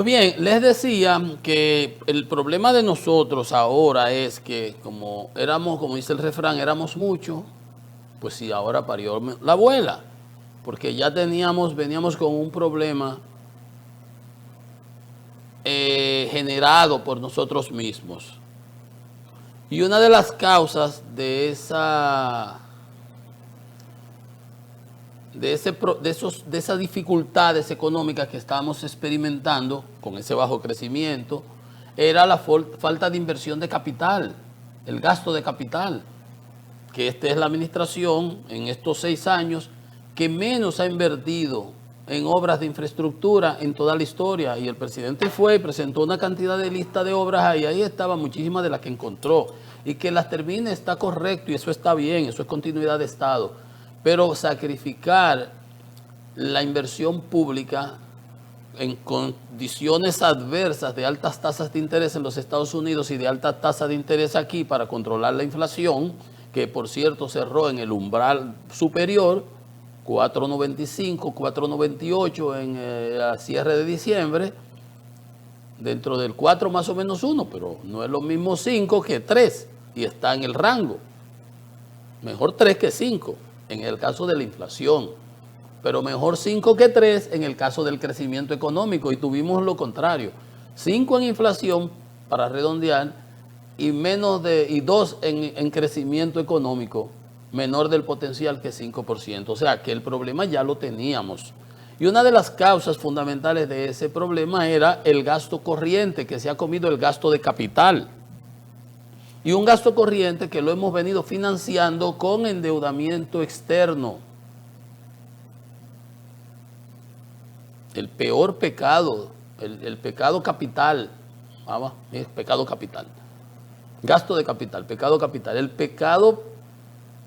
Pues bien, les decía que el problema de nosotros ahora es que como éramos, como dice el refrán, éramos muchos, pues sí, ahora parió la abuela, porque ya veníamos con un problema generado por nosotros mismos. Y una de las causas de esas dificultades económicas que estábamos experimentando con ese bajo crecimiento era la falta de inversión de capital, el gasto de capital, que esta es la administración en estos 6 años que menos ha invertido en obras de infraestructura en toda la historia. Y el presidente fue y presentó una cantidad de lista de obras y ahí estaban muchísimas de las que encontró. Y que las termine está correcto y eso está bien, eso es continuidad de Estado. Pero sacrificar la inversión pública en condiciones adversas de altas tasas de interés en los Estados Unidos y de altas tasas de interés aquí para controlar la inflación, que por cierto cerró en el umbral superior, 4.95, 4.98 en el cierre de diciembre, dentro del 4 más o menos 1, pero no es lo mismo 5 que 3 y está en el rango. Mejor 3 que 5 en el caso de la inflación, pero mejor 5 que 3 en el caso del crecimiento económico, y tuvimos lo contrario, 5 en inflación para redondear y 2 en crecimiento económico, menor del potencial que 5%, o sea que el problema ya lo teníamos. Y una de las causas fundamentales de ese problema era el gasto corriente, que se ha comido el gasto de capital. Y un gasto corriente que lo hemos venido financiando con endeudamiento externo. El peor pecado, el pecado capital, es pecado capital. Gasto de capital, pecado capital. El pecado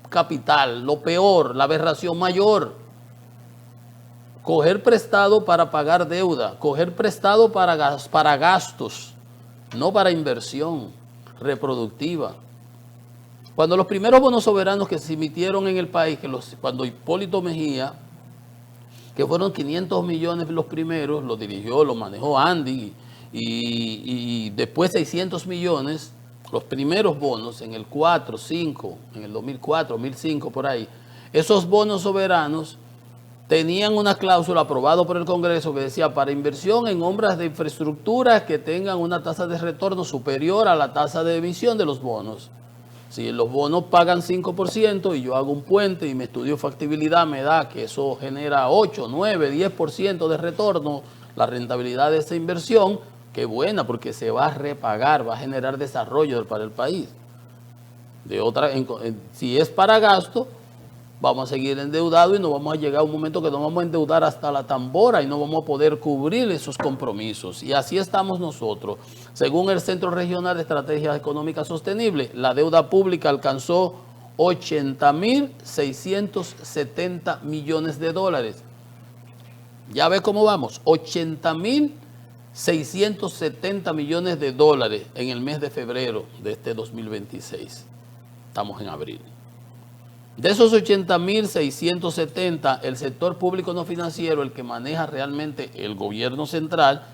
capital, lo peor, la aberración mayor. Coger prestado para pagar deuda, coger prestado para gastos, no para inversión reproductiva. Cuando los primeros bonos soberanos que se emitieron en el país, cuando Hipólito Mejía, que fueron 500 millones los primeros, lo dirigió, lo manejó Andy, y después 600 millones, los primeros bonos en el 4, 5, en el 2004, 2005, por ahí, esos bonos soberanos tenían una cláusula aprobada por el Congreso que decía para inversión en obras de infraestructura que tengan una tasa de retorno superior a la tasa de emisión de los bonos. Si los bonos pagan 5% y yo hago un puente y me estudio factibilidad, me da que eso genera 8, 9, 10% de retorno, la rentabilidad de esa inversión, qué buena, porque se va a repagar, va a generar desarrollo para el país. Si es para gasto, vamos a seguir endeudados y nos vamos a llegar a un momento que nos vamos a endeudar hasta la tambora y no vamos a poder cubrir esos compromisos. Y así estamos nosotros. Según el Centro Regional de Estrategias Económicas Sostenibles, la deuda pública alcanzó 80.670 millones de dólares. Ya ve cómo vamos, 80.670 millones de dólares en el mes de febrero de este 2026. Estamos en abril. De esos 80.670, el sector público no financiero, el que maneja realmente el gobierno central,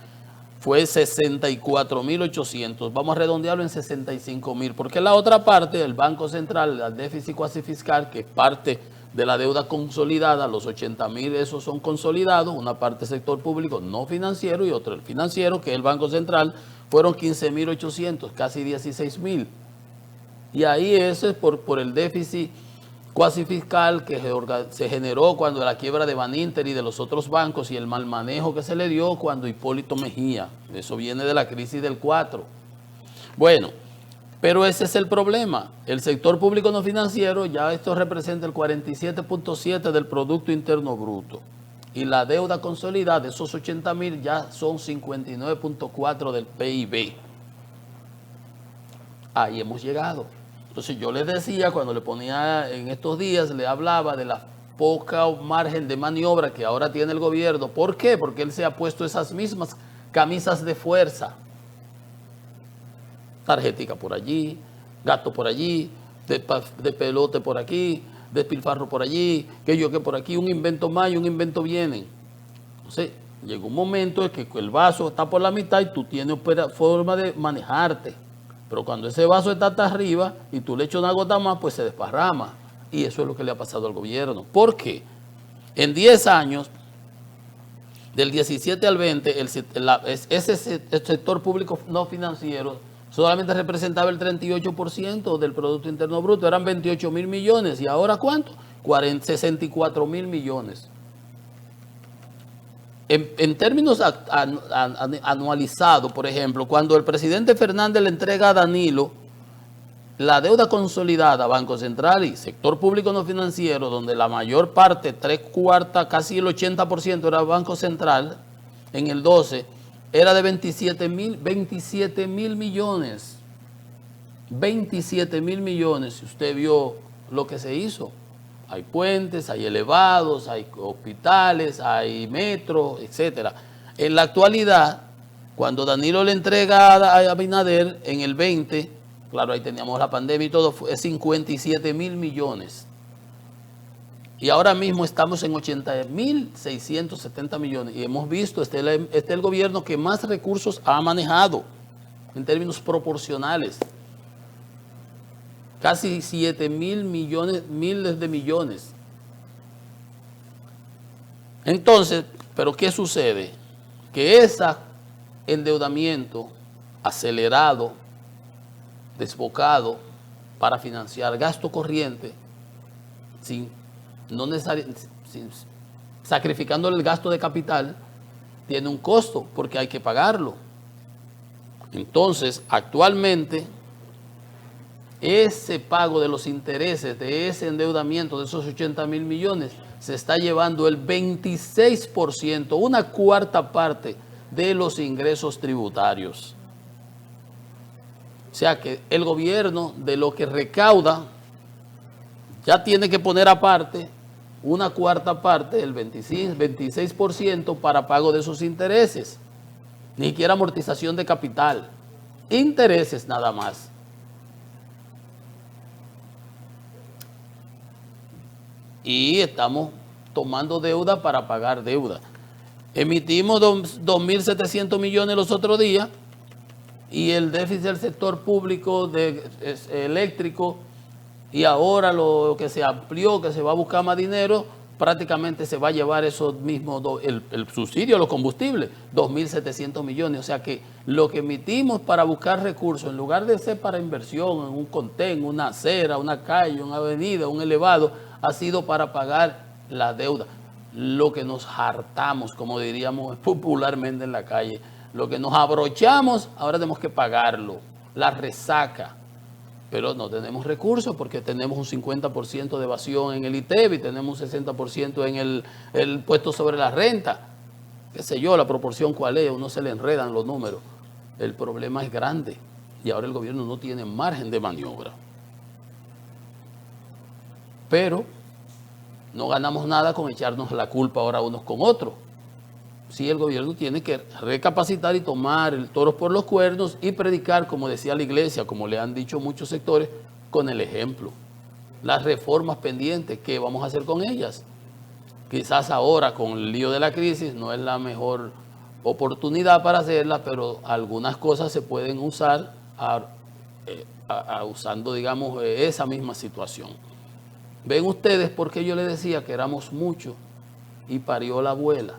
fue 64.800. Vamos a redondearlo en 65.000, porque la otra parte, el Banco Central, el déficit cuasi fiscal, que es parte de la deuda consolidada, los 80.000, esos son consolidados, una parte sector público no financiero y otra el financiero, que es el Banco Central, fueron 15.800, casi 16.000. Y ahí eso es por el déficit cuasi fiscal que se generó cuando la quiebra de Baninter y de los otros bancos y el mal manejo que se le dio cuando Hipólito Mejía. Eso viene de la crisis del 4. Bueno, pero ese es el problema. El sector público no financiero, ya esto representa el 47.7 del Producto Interno Bruto. Y la deuda consolidada, esos 80.000 ya son 59.4 del PIB. Ahí hemos llegado. Entonces yo les decía, cuando le ponía en estos días, le hablaba de la poca margen de maniobra que ahora tiene el gobierno. ¿Por qué? Porque él se ha puesto esas mismas camisas de fuerza. Tarjetica por allí, gasto por allí, de pelote por aquí, despilfarro por allí, que por aquí, un invento más y un invento viene. Entonces, Llega un momento en que el vaso está por la mitad y tú tienes forma de manejarte. Pero cuando ese vaso está hasta arriba y tú le echas una gota más, pues se desparrama. Y eso es lo que le ha pasado al gobierno. ¿Por qué? En 10 años, del 17 al 20, el sector público no financiero solamente representaba el 38% del Producto Interno Bruto. Eran 28.000 millones. ¿Y ahora cuánto? 64.000 millones. En términos anualizados, por ejemplo, cuando el presidente Fernández le entrega a Danilo la deuda consolidada a Banco Central y sector público no financiero, donde la mayor parte, 3/4, casi el 80% era Banco Central, en el 12, era de 27 mil millones. 27 mil millones, si usted vio lo que se hizo. Hay puentes, hay elevados, hay hospitales, hay metro, etcétera. En la actualidad, cuando Danilo le entrega a Abinader en el 20, claro, ahí teníamos la pandemia y todo, fue 57 mil millones. Y ahora mismo estamos en 80.670 millones. Y hemos visto, este es el gobierno que más recursos ha manejado en términos proporcionales. Casi 7 mil millones, miles de millones. Entonces, ¿pero qué sucede? Que ese endeudamiento acelerado, desbocado, para financiar gasto corriente, sacrificando el gasto de capital, tiene un costo porque hay que pagarlo. Entonces, actualmente, ese pago de los intereses de ese endeudamiento de esos 80 mil millones se está llevando el 26%, una cuarta parte de los ingresos tributarios. O sea que el gobierno de lo que recauda ya tiene que poner aparte una cuarta parte, el 26% para pago de esos intereses. Ni siquiera amortización de capital, intereses nada más. Y estamos tomando deuda para pagar deuda. Emitimos 2.700 millones los otros días y el déficit del sector público eléctrico, y ahora lo que se amplió, que se va a buscar más dinero, prácticamente se va a llevar esos mismos, el subsidio a los combustibles, 2.700 millones. O sea que lo que emitimos para buscar recursos, en lugar de ser para inversión en un contén, una acera, una calle, una avenida, un elevado, ha sido para pagar la deuda. Lo que nos hartamos, como diríamos popularmente en la calle, lo que nos abrochamos, ahora tenemos que pagarlo, la resaca. Pero no tenemos recursos porque tenemos un 50% de evasión en el ITEVI, tenemos un 60% en el impuesto sobre la renta. Qué sé yo, la proporción cuál es, uno se le enredan los números. El problema es grande y ahora el gobierno no tiene margen de maniobra. Pero no ganamos nada con echarnos la culpa ahora unos con otros. Sí, el gobierno tiene que recapacitar y tomar el toro por los cuernos y predicar, como decía la iglesia, como le han dicho muchos sectores, con el ejemplo. Las reformas pendientes, ¿qué vamos a hacer con ellas? Quizás ahora, con el lío de la crisis, no es la mejor oportunidad para hacerlas, pero algunas cosas se pueden usar usando, digamos, esa misma situación. Ven ustedes por qué yo les decía que éramos muchos y parió la abuela.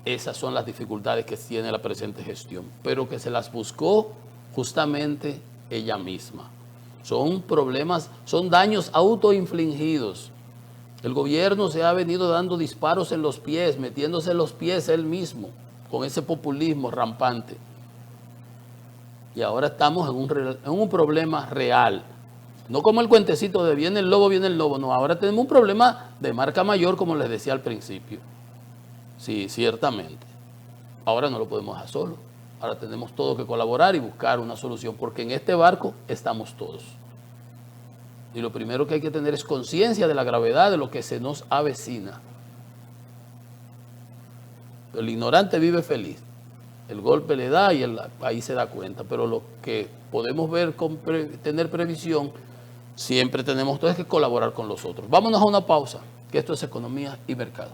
Esas son las dificultades que tiene la presente gestión, pero que se las buscó justamente ella misma. Son problemas, son daños autoinfligidos. El gobierno se ha venido dando disparos en los pies, metiéndose en los pies él mismo, con ese populismo rampante. Y ahora estamos en un problema real. No como el cuentecito de viene el lobo, no. Ahora tenemos un problema de marca mayor, como les decía al principio. Sí, ciertamente. Ahora no lo podemos dejar solo. Ahora tenemos todos que colaborar y buscar una solución, porque en este barco estamos todos. Y lo primero que hay que tener es conciencia de la gravedad de lo que se nos avecina. El ignorante vive feliz. El golpe le da y el país se da cuenta. Pero lo que podemos ver, tener previsión, siempre tenemos que colaborar con los otros. Vámonos a una pausa, que esto es Economía y Mercado.